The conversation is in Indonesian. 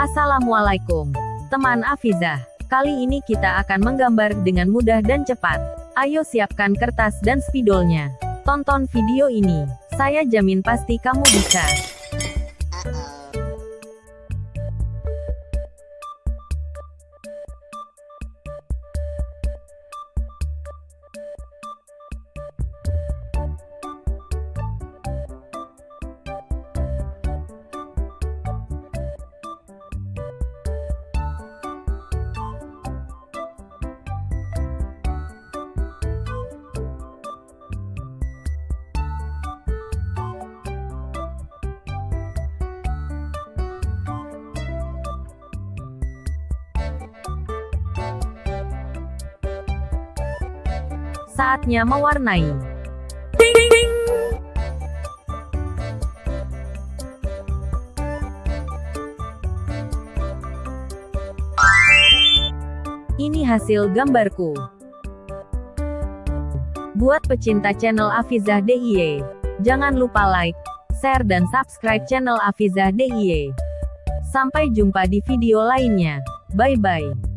Assalamualaikum, teman Afizah. Kali ini kita akan menggambar dengan mudah dan cepat. Ayo siapkan kertas dan spidolnya. Tonton video ini. Saya jamin pasti kamu bisa. Saatnya mewarnai. Ini hasil gambarku. Buat pecinta channel Afizah DIY, jangan lupa like, share dan subscribe channel Afizah DIY. Sampai jumpa di video lainnya. Bye-bye.